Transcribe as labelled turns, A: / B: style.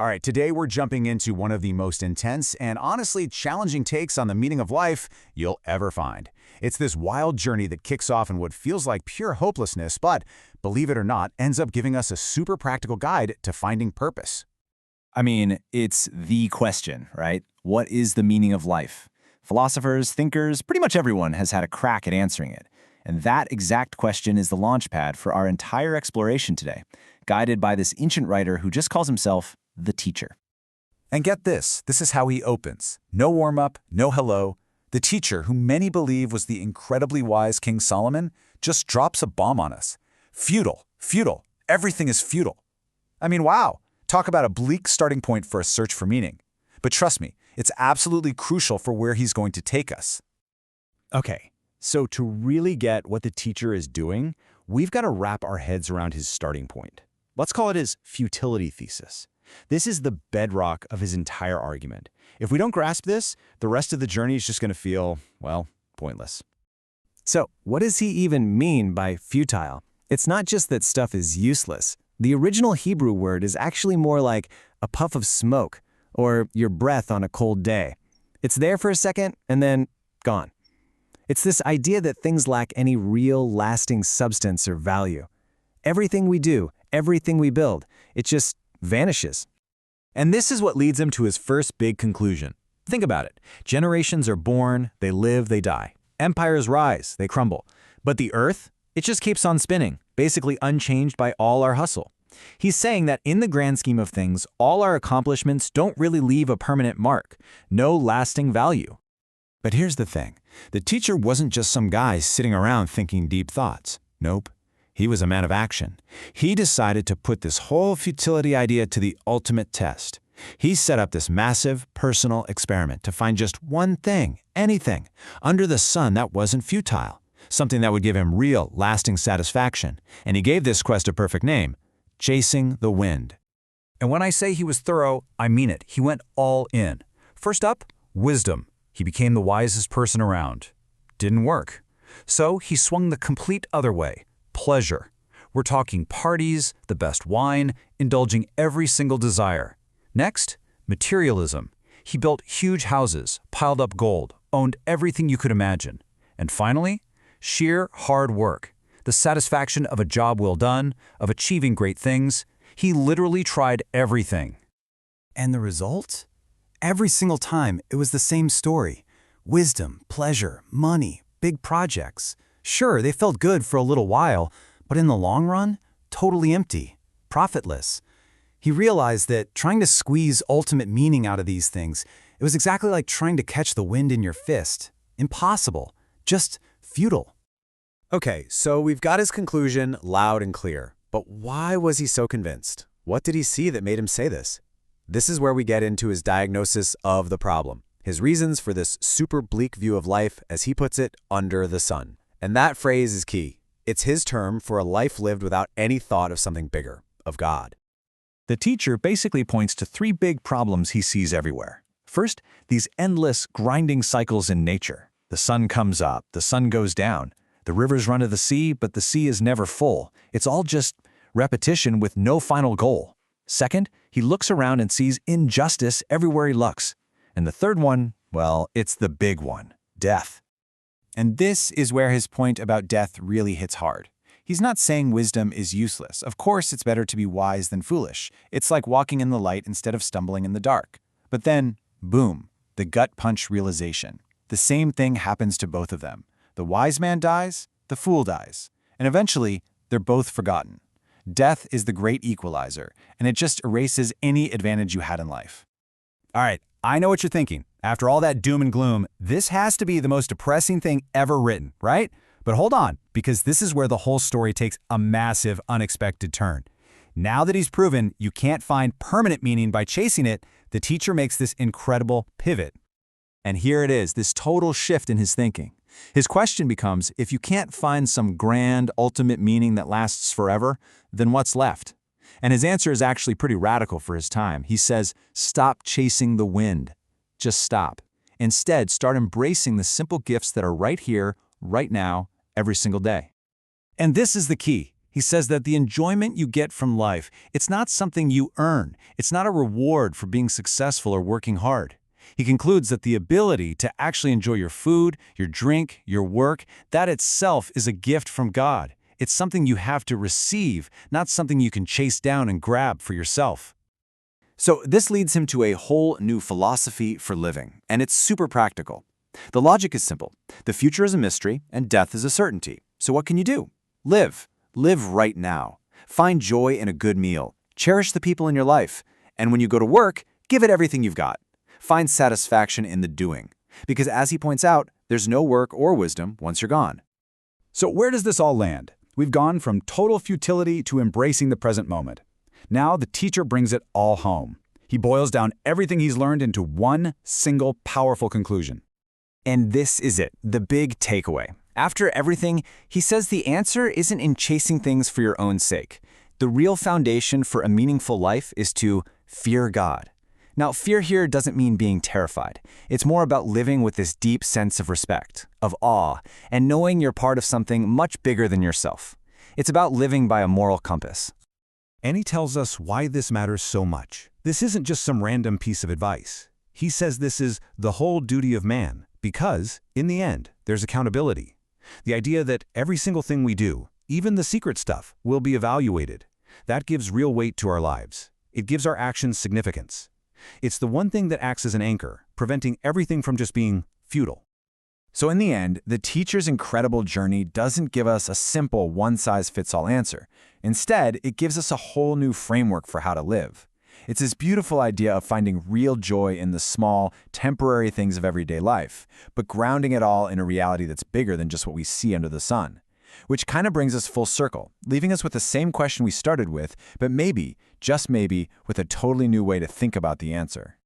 A: All right, today we're jumping into one of the most intense and honestly challenging takes on the meaning of life you'll ever find. It's this wild journey that kicks off in what feels like pure hopelessness, but, believe it or not, ends up giving us a super practical guide to finding purpose.
B: I mean, it's the question, right? What is the meaning of life? Philosophers, thinkers, pretty much everyone has had a crack at answering it. And that exact question is the launchpad for our entire exploration today, guided by this ancient writer who just calls himself the teacher.
A: And get this is how he opens. No warm-up, no hello. The teacher, who many believe was the incredibly wise King Solomon, just drops a bomb on us. Futile, futile, everything is futile. I mean, wow, talk about a bleak starting point for a search for meaning. But trust me, it's absolutely crucial for where he's going to take us.
C: Okay, so to really get what the teacher is doing, we've got to wrap our heads around his starting point. Let's call it his futility thesis. This is the bedrock of his entire argument. If we don't grasp this, the rest of the journey is just going to feel, well, pointless.
D: So, what does he even mean by futile? It's not just that stuff is useless. The original Hebrew word is actually more like a puff of smoke or your breath on a cold day. It's there for a second and then gone. It's this idea that things lack any real, lasting substance or value. Everything we do, everything we build, it just vanishes.
C: And this is what leads him to his first big conclusion. Think about it. Generations are born, they live, they die. Empires rise, they crumble. But the earth, it just keeps on spinning, basically unchanged by all our hustle. He's saying that in the grand scheme of things, all our accomplishments don't really leave a permanent mark, no lasting value.
E: But here's the thing. The teacher wasn't just some guy sitting around thinking deep thoughts. Nope. He was a man of action. He decided to put this whole futility idea to the ultimate test. He set up this massive, personal experiment to find just one thing, anything, under the sun that wasn't futile, something that would give him real, lasting satisfaction. And he gave this quest a perfect name: chasing the wind.
A: And when I say he was thorough, I mean it. He went all in. First up, wisdom. He became the wisest person around. Didn't work. So he swung the complete other way. Pleasure. We're talking parties, the best wine, indulging every single desire. Next, materialism. He built huge houses, piled up gold, owned everything you could imagine. And finally, sheer hard work. The satisfaction of a job well done, of achieving great things. He literally tried everything.
D: And the result? Every single time, it was the same story. Wisdom, pleasure, money, big projects. Sure, they felt good for a little while, but in the long run, totally empty, profitless. He realized that trying to squeeze ultimate meaning out of these things, it was exactly like trying to catch the wind in your fist. Impossible. Just futile.
C: Okay, so we've got his conclusion loud and clear. But why was he so convinced? What did he see that made him say this? This is where we get into his diagnosis of the problem, his reasons for this super bleak view of life, as he puts it, under the sun. And that phrase is key. It's his term for a life lived without any thought of something bigger, of God.
B: The teacher basically points to three big problems he sees everywhere. First, these endless, grinding cycles in nature. The sun comes up, the sun goes down. The rivers run to the sea, but the sea is never full. It's all just repetition with no final goal. Second, he looks around and sees injustice everywhere he looks. And the third one, well, it's the big one: death.
E: And this is where his point about death really hits hard. He's not saying wisdom is useless. Of course, it's better to be wise than foolish. It's like walking in the light instead of stumbling in the dark. But then, boom, the gut punch realization. The same thing happens to both of them. The wise man dies, the fool dies. And eventually, they're both forgotten. Death is the great equalizer, and it just erases any advantage you had in life.
A: All right, I know what you're thinking. After all that doom and gloom, this has to be the most depressing thing ever written, right? But hold on, because this is where the whole story takes a massive, unexpected turn. Now that he's proven you can't find permanent meaning by chasing it, the teacher makes this incredible pivot. And here it is, this total shift in his thinking. His question becomes, if you can't find some grand, ultimate meaning that lasts forever, then what's left? And his answer is actually pretty radical for his time. He says, stop chasing the wind. Just stop. Instead, start embracing the simple gifts that are right here, right now, every single day. And this is the key.
B: He says that the enjoyment you get from life, it's not something you earn. It's not a reward for being successful or working hard. He concludes that the ability to actually enjoy your food, your drink, your work, that itself is a gift from God. It's something you have to receive, not something you can chase down and grab for yourself.
E: So this leads him to a whole new philosophy for living, and it's super practical. The logic is simple. The future is a mystery, and death is a certainty. So what can you do? Live. Live right now. Find joy in a good meal. Cherish the people in your life. And when you go to work, give it everything you've got. Find satisfaction in the doing. Because as he points out, there's no work or wisdom once you're gone.
A: So where does this all land? We've gone from total futility to embracing the present moment. Now the teacher brings it all home. He boils down everything he's learned into one single powerful conclusion.
D: And this is it, the big takeaway. After everything, he says the answer isn't in chasing things for your own sake. The real foundation for a meaningful life is to fear God. Now, fear here doesn't mean being terrified. It's more about living with this deep sense of respect, of awe, and knowing you're part of something much bigger than yourself. It's about living by a moral compass.
F: And he tells us why this matters so much. This isn't just some random piece of advice. He says this is the whole duty of man, because, in the end, there's accountability. The idea that every single thing we do, even the secret stuff, will be evaluated. That gives real weight to our lives. It gives our actions significance. It's the one thing that acts as an anchor, preventing everything from just being futile.
E: So in the end, the teacher's incredible journey doesn't give us a simple one-size-fits-all answer. Instead, it gives us a whole new framework for how to live. It's this beautiful idea of finding real joy in the small, temporary things of everyday life, but grounding it all in a reality that's bigger than just what we see under the sun. Which kind of brings us full circle, leaving us with the same question we started with, but maybe, just maybe, with a totally new way to think about the answer.